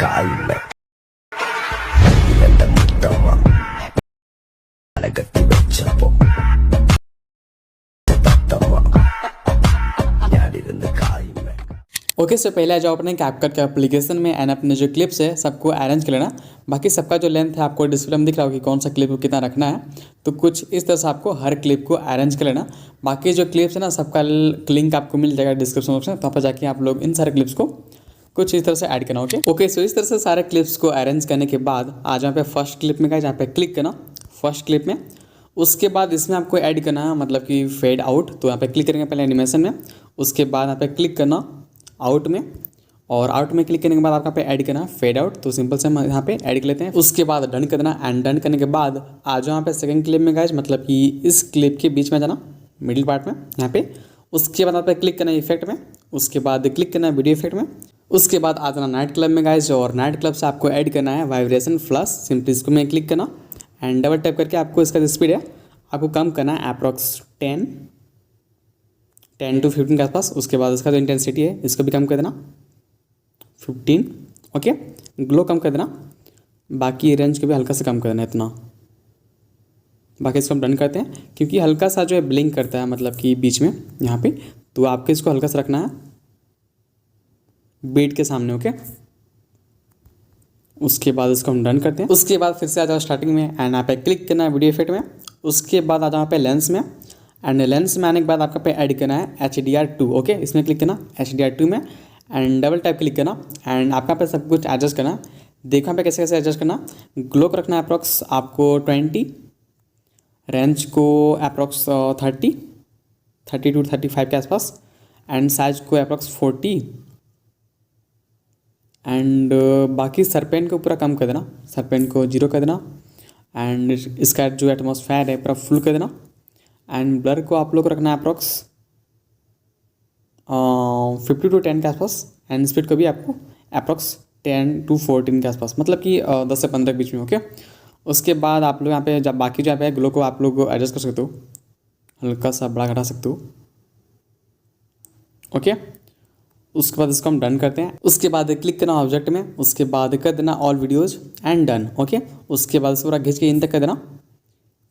కాయమే ఎంత ముట్టవా అలగట్టి వచ్చాపో తత్తవా यादिருந்து కాయమే। Okay so पहले आ जाओ अपने कैपकट के एप्लीकेशन में एंड अपने जो क्लिप्स है सबको अरेंज कर लेना। बाकी सबका जो लेंथ है आपको डिस्प्ले में दिख रहा होगा कि कौन सा क्लिप को कितना रखना है, तो कुछ इस तरह से आपको हर क्लिप को अरेंज कर लेना। बाकी जो क्लिप्स है ना सबका लिंक आपको मिल जाएगा डिस्क्रिप्शन बॉक्स में, तो वहाँ पर जाके आप लोग इन सारे क्लिप्स को कुछ इस तरह से ऐड करना। ओके सो इस तरह से सारे क्लिप्स को अरेंज करने के बाद आज यहाँ पे फर्स्ट क्लिप में जहाँ पे क्लिक करना फर्स्ट क्लिप में, उसके बाद इसमें आपको ऐड करना है मतलब कि फेड आउट। तो यहाँ पे क्लिक करेंगे पहले एनिमेशन में, उसके बाद यहाँ पे क्लिक करना आउट में, और आउट में क्लिक करने के बाद आपका पे ऐड करना फेड आउट। तो सिंपल से हम यहाँ पे ऐड कर लेते हैं। उसके बाद डन कर देना एंड डन करने के बाद आ जाओ यहाँ पे सेकंड क्लिप में गाइस, मतलब कि इस क्लिप के बीच में जाना मिडिल पार्ट में यहाँ पे। उसके बाद आप पे क्लिक करना इफेक्ट में, उसके बाद क्लिक करना वीडियो इफेक्ट में, उसके बाद आ जाना नाइट क्लब में गाइस, और नाइट क्लब से आपको ऐड करना है वाइब्रेशन प्लस। सिंपली इसको में क्लिक करना एंड डबल टैप करके आपको इसका जो स्पीड है आपको कम करना है अप्रॉक्स 10 to 15 के आसपास। उसके बाद इसका जो इंटेंसिटी है इसको भी कम कर देना 15। ओके ग्लो कम कर देना, बाकी रेंज को भी हल्का से कम कर देना इतना। बाकी इसको हम डन करते हैं क्योंकि हल्का सा जो है ब्लिंक करता है मतलब कि बीच में यहाँ पे, तो आपको इसको हल्का सा रखना है बीट के सामने। ओके उसके बाद इसको हम डन करते हैं। उसके बाद फिर से आ जाओ स्टार्टिंग में एंड यहाँ पे क्लिक करना है वीडियो इफेक्ट में, उसके बाद आ जाओ यहाँ पे लेंस में, एंड लेंस में आने के बाद आपका पे ऐड करना है HDR2। ओके इसमें क्लिक करना HDR2 में एंड डबल टैप क्लिक करना एंड आपका पे सब कुछ एडजस्ट करना। देखो यहाँ पे कैसे कैसे एडजस्ट करना। ग्लो को रखना है अप्रॉक्स आपको 20, रेंज को अप्रॉक्स 30 to 35 के आसपास, एंड साइज को अप्रॉक्स 40, एंड बाकी सरपेन को पूरा कम कर देना, सरपेन को 0 कर देना, एंड इसका जो एटमॉस्फेयर है पूरा फुल कर देना, एंड ब्लर को आप लोग को रखना है अप्रॉक्स 50 to 10 के आसपास, एंड स्पीड को भी आपको अप्रॉक्स 10 to 14 के आसपास, मतलब कि 10 से 15 के बीच में। ओके उसके बाद आप लोग यहाँ पे जब बाकी जो है ग्लो को आप लोग एडजस्ट कर सकते हो, हल्का सा बड़ा घटा सकते हो। ओके उसके बाद इसको हम डन करते हैं। उसके बाद क्लिक करना ऑब्जेक्ट में, उसके बाद कर देना all videos and done. Okay उसके बाद पूरा खींच के इन तक कर देना,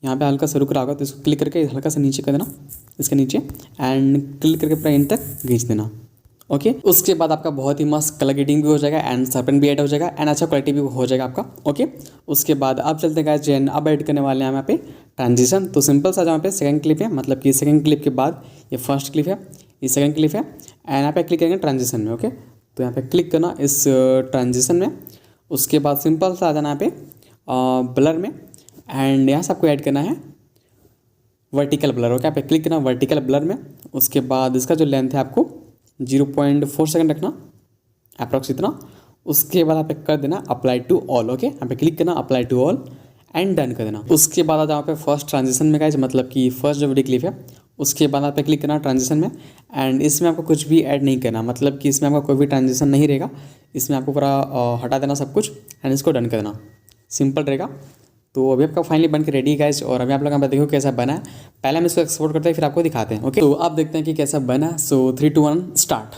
यहाँ पे हल्का सा रुक रहा होगा तो इसको क्लिक करके हल्का सा नीचे कर देना, इसके नीचे, एंड क्लिक करके पूरा इन तक खींच देना। ओके उसके बाद आपका बहुत ही मस्त कलर ग्रेडिंग भी हो जाएगा एंड सरपेन भी ऐड हो जाएगा एंड अच्छा क्वालिटी भी हो जाएगा आपका। ओके उसके बाद अब चलते हैं गाइस अब ऐड करने वाले हैं यहाँ पे ट्रांजिशन। तो सिंपल सा जहाँ पे सेकंड क्लिप है, मतलब कि सेकंड क्लिप के बाद ये फर्स्ट क्लिप है, ये सेकंड क्लिप है, एंड यहाँ पे क्लिक करेंगे ट्रांजिशन में। ओके तो यहाँ पे क्लिक करना इस ट्रांजिशन में, उसके बाद सिंपल सा आ जाना यहाँ पे ब्लर में, एंड यहाँ से आपको ऐड करना है वर्टिकल ब्लर। ओके यहाँ पे क्लिक करना वर्टिकल ब्लर में, उसके बाद इसका जो लेंथ है आपको 0.4 सेकंड रखना अप्रॉक्स इतना। उसके बाद आप कर देना अप्लाई टू ऑल। ओके यहाँ पे क्लिक करना apply to all and done कर देना। उसके बाद आप यहाँ पे फर्स्ट ट्रांजिशन में गाइस, मतलब कि फर्स्ट जो वीडियो क्लिप है उसके बाद आप पे क्लिक करना ट्रांजिशन में, एंड इसमें आपको कुछ भी ऐड नहीं करना, मतलब कि इसमें आपका कोई भी ट्रांजिशन नहीं रहेगा, इसमें आपको पूरा हटा देना सब कुछ एंड इसको डन कर देना, सिंपल रहेगा। तो अभी आपका फाइनली बन के रेडी है गाइस, और अभी आप लोग यहाँ पे देखो कैसा बना है। पहले हम इसको एक्सपोर्ट करते हैं फिर आपको दिखाते हैं। ओके तो आप देखते हैं कि कैसा बना। सो 3 2 1 स्टार्ट।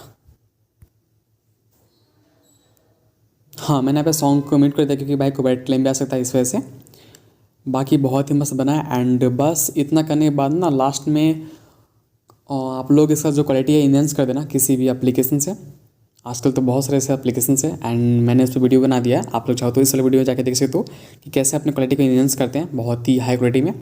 हाँ मैंने यहाँ पे सॉन्ग को म्यूट कर दिया क्योंकि भाई को बैट क्लेम भी आ सकता है इस वजह से। बाकी बहुत ही मस्त बना है, एंड बस इतना करने के बाद ना लास्ट में आप लोग इसका जो क्वालिटी है इन्हेंस कर देना किसी भी एप्लीकेशन से। आजकल तो बहुत सारे ऐसे एप्लीकेशन है एंड मैंने इस पर वीडियो बना दिया है, आप लोग चाहो तो इस वाले वीडियो जाकर देख सकते हो कि कैसे अपने क्वालिटी को इन्हेंस करते हैं बहुत ही हाई क्वालिटी में।